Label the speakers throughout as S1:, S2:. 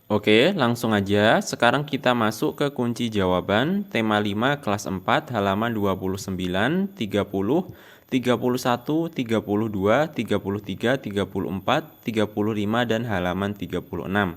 S1: Oke, langsung aja. Sekarang kita masuk ke kunci jawaban tema 5 kelas 4 halaman 29, 30, 31, 32, 33, 34, 35 dan halaman 36.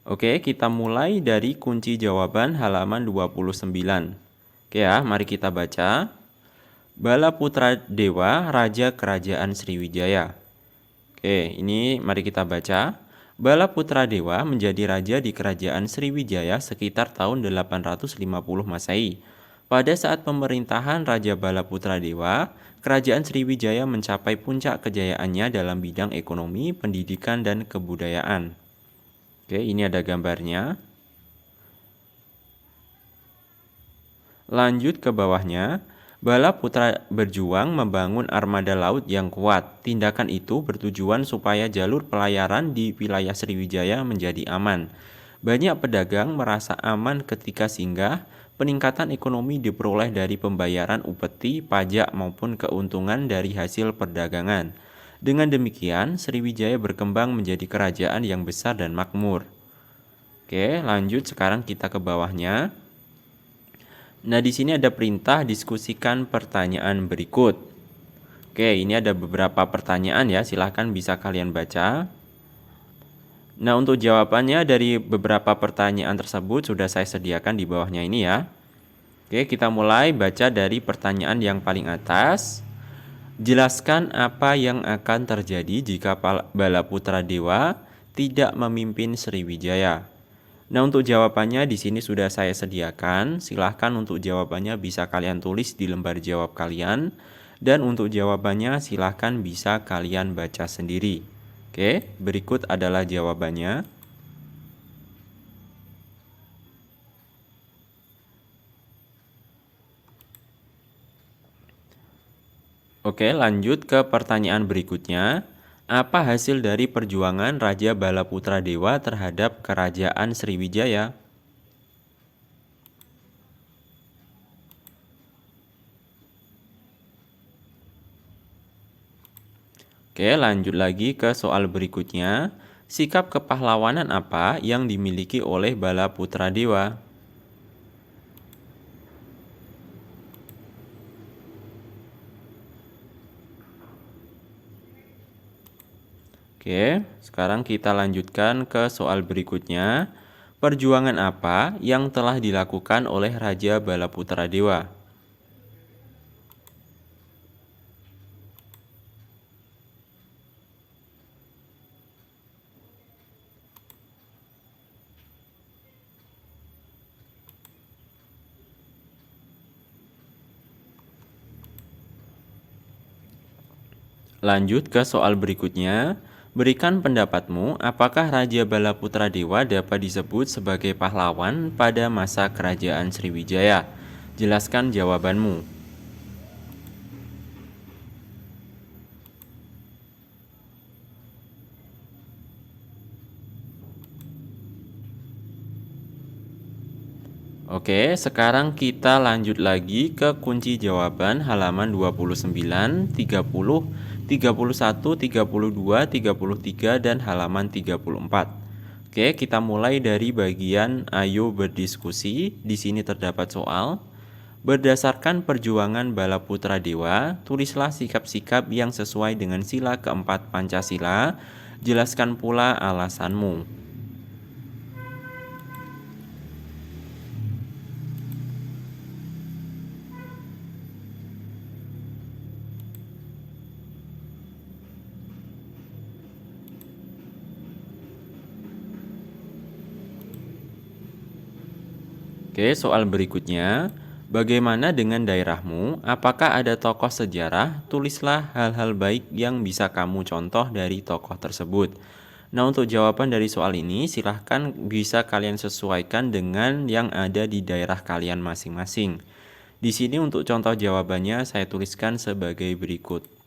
S1: Oke, kita mulai dari kunci jawaban halaman 29. Oke ya, mari kita baca. Bala Putra Dewa, Raja Kerajaan Sriwijaya. Oke, ini mari kita baca. Bala Putra Dewa menjadi raja di Kerajaan Sriwijaya sekitar tahun 850 Masehi. Pada saat pemerintahan Raja Bala Putra Dewa, Kerajaan Sriwijaya mencapai puncak kejayaannya dalam bidang ekonomi, pendidikan, dan kebudayaan. Oke, ini ada gambarnya. Lanjut ke bawahnya. Bala Putra berjuang membangun armada laut yang kuat. Tindakan itu bertujuan supaya jalur pelayaran di wilayah Sriwijaya menjadi aman. Banyak pedagang merasa aman ketika singgah. Peningkatan ekonomi diperoleh dari pembayaran upeti, pajak maupun keuntungan dari hasil perdagangan. Dengan demikian, Sriwijaya berkembang menjadi kerajaan yang besar dan makmur. Oke, lanjut sekarang kita ke bawahnya. Nah, di sini ada perintah diskusikan pertanyaan berikut. Oke, ini ada beberapa pertanyaan ya, silahkan bisa kalian baca. Nah, untuk jawabannya dari beberapa pertanyaan tersebut sudah saya sediakan di bawahnya ini ya. Oke, kita mulai baca dari pertanyaan yang paling atas. Jelaskan apa yang akan terjadi jika Bala Putra Dewa tidak memimpin Sriwijaya. Nah, untuk jawabannya di sini sudah saya sediakan. Silahkan untuk jawabannya bisa kalian tulis di lembar jawab kalian. Dan untuk jawabannya silahkan bisa kalian baca sendiri. Oke, berikut adalah jawabannya. Oke, lanjut ke pertanyaan berikutnya. Apa hasil dari perjuangan Raja Bala Putra Dewa terhadap Kerajaan Sriwijaya? Oke, lanjut lagi ke soal berikutnya. Sikap kepahlawanan apa yang dimiliki oleh Bala Putra Dewa? Oke, sekarang kita lanjutkan ke soal berikutnya. Perjuangan apa yang telah dilakukan oleh Raja Bala Putra Dewa? Lanjut ke soal berikutnya. Berikan pendapatmu, apakah Raja Bala Putra Dewa dapat disebut sebagai pahlawan pada masa kerajaan Sriwijaya? Jelaskan jawabanmu. Oke, sekarang kita lanjut lagi ke kunci jawaban halaman 29, 30, 31, 32, 33, dan halaman 34. Oke, kita mulai dari bagian ayo berdiskusi. Di sini terdapat soal. Berdasarkan perjuangan Bala Putra Dewa, tulislah sikap-sikap yang sesuai dengan sila keempat Pancasila. Jelaskan pula alasanmu. Oke, soal berikutnya. Bagaimana dengan daerahmu? Apakah ada tokoh sejarah? Tulislah hal-hal baik yang bisa kamu contoh dari tokoh tersebut. Nah, untuk jawaban dari soal ini, silahkan bisa kalian sesuaikan dengan yang ada di daerah kalian masing-masing. Di sini untuk contoh jawabannya saya tuliskan sebagai berikut.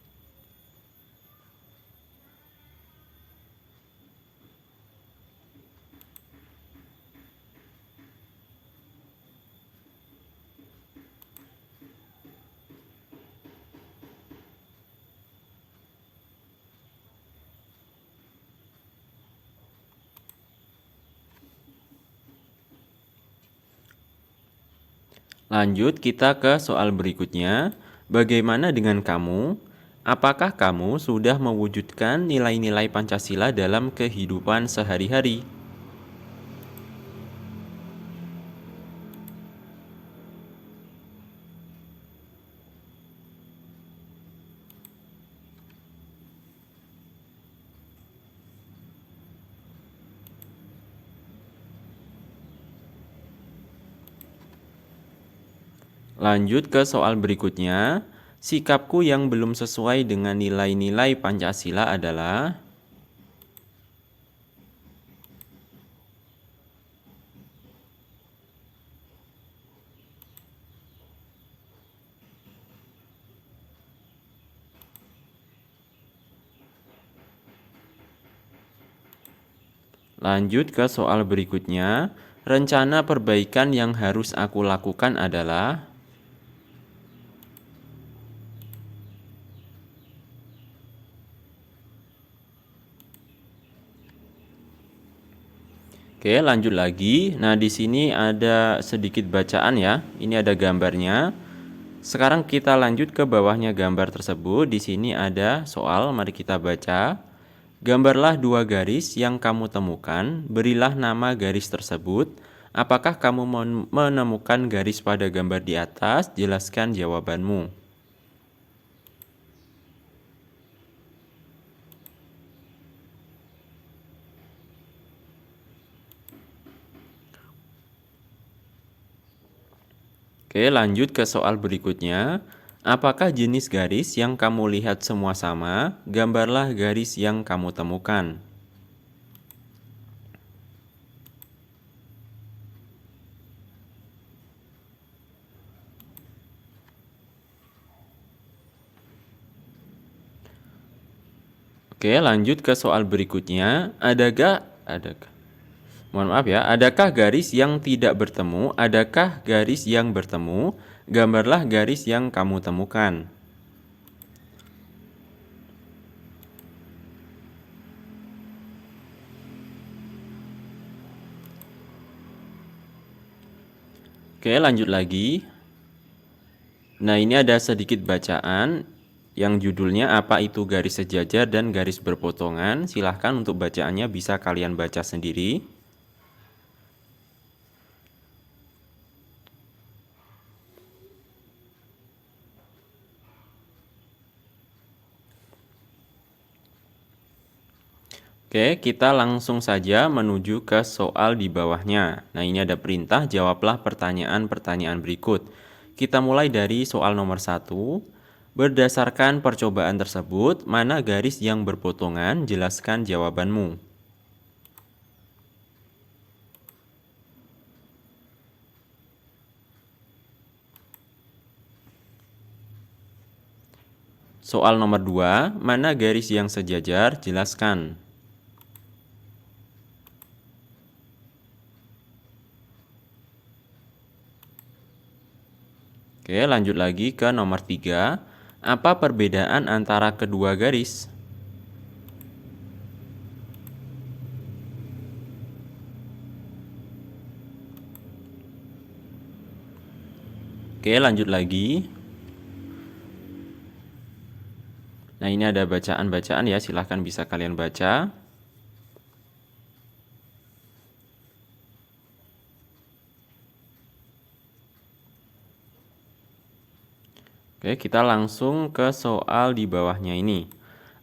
S1: Lanjut kita ke soal berikutnya. Bagaimana dengan kamu? Apakah kamu sudah mewujudkan nilai-nilai Pancasila dalam kehidupan sehari-hari? Lanjut ke soal berikutnya. Sikapku yang belum sesuai dengan nilai-nilai Pancasila adalah. Lanjut ke soal berikutnya. Rencana perbaikan yang harus aku lakukan adalah. Oke, lanjut lagi. Nah, di sini ada sedikit bacaan ya. Ini ada gambarnya. Sekarang kita lanjut ke bawahnya gambar tersebut. Di sini ada soal, mari kita baca. Gambarlah dua garis yang kamu temukan, berilah nama garis tersebut. Apakah kamu menemukan garis pada gambar di atas? Jelaskan jawabanmu. Oke, lanjut ke soal berikutnya. Apakah jenis garis yang kamu lihat semua sama? Gambarlah garis yang kamu temukan. Oke, lanjut ke soal berikutnya. Mohon maaf ya, adakah garis yang tidak bertemu? Adakah garis yang bertemu? Gambarlah garis yang kamu temukan. Oke, lanjut lagi. Nah, ini ada sedikit bacaan yang judulnya apa itu garis sejajar dan garis berpotongan. Silahkan untuk bacaannya bisa kalian baca sendiri. Oke, kita langsung saja menuju ke soal di bawahnya. Nah, ini ada perintah, jawablah pertanyaan-pertanyaan berikut. Kita mulai dari soal nomor 1. Berdasarkan percobaan tersebut, mana garis yang berpotongan? Jelaskan jawabanmu. Soal nomor 2, mana garis yang sejajar? Jelaskan. Oke, lanjut lagi ke nomor 3. Apa perbedaan antara kedua garis? Oke, lanjut lagi. Nah, ini ada bacaan-bacaan ya, silahkan bisa kalian baca. Oke, kita langsung ke soal di bawahnya ini.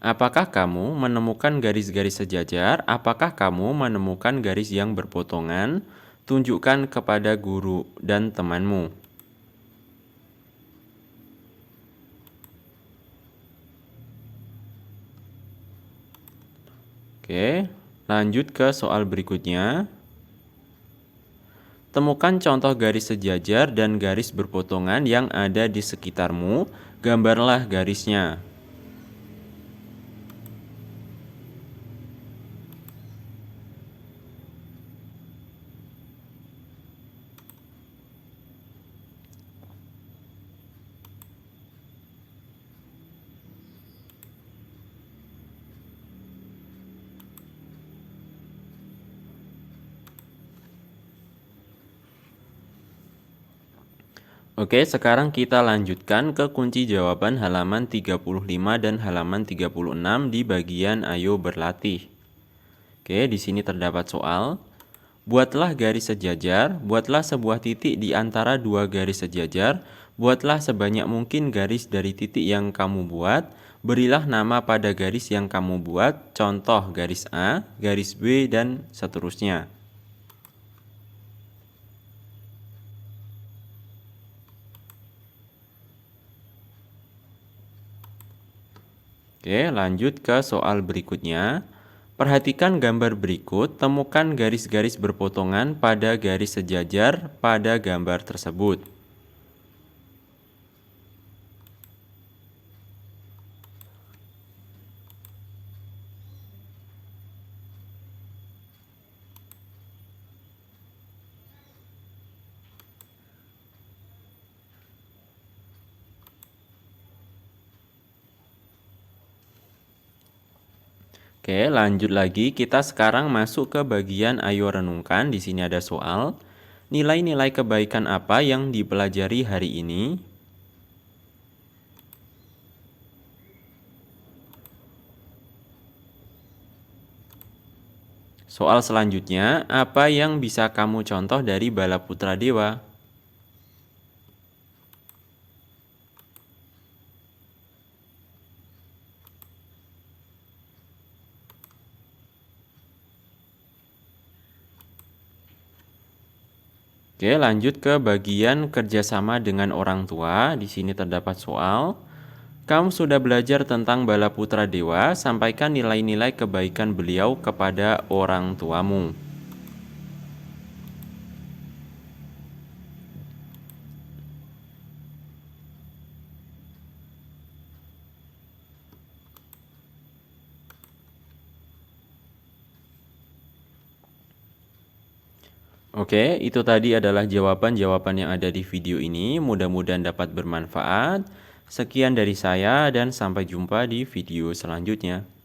S1: Apakah kamu menemukan garis-garis sejajar? Apakah kamu menemukan garis yang berpotongan? Tunjukkan kepada guru dan temanmu. Oke, lanjut ke soal berikutnya. Temukan contoh garis sejajar dan garis berpotongan yang ada di sekitarmu. Gambarlah garisnya. Oke, sekarang kita lanjutkan ke kunci jawaban halaman 35 dan halaman 36 di bagian ayo berlatih. Oke, di sini terdapat soal. Buatlah garis sejajar, buatlah sebuah titik di antara dua garis sejajar, buatlah sebanyak mungkin garis dari titik yang kamu buat, berilah nama pada garis yang kamu buat, contoh garis A, garis B, dan seterusnya. Oke, lanjut ke soal berikutnya. Perhatikan gambar berikut, temukan garis-garis berpotongan pada garis sejajar pada gambar tersebut. Oke, lanjut lagi. Kita sekarang masuk ke bagian ayo renungkan. Di sini ada soal. Nilai-nilai kebaikan apa yang dipelajari hari ini? Soal selanjutnya, apa yang bisa kamu contoh dari Bala Putra Dewa? Oke, lanjut ke bagian kerjasama dengan orang tua. Di sini terdapat soal. Kamu sudah belajar tentang Bala Putra Dewa, sampaikan nilai-nilai kebaikan beliau kepada orang tuamu. Oke, itu tadi adalah jawaban-jawaban yang ada di video ini. Mudah-mudahan dapat bermanfaat. Sekian dari saya dan sampai jumpa di video selanjutnya.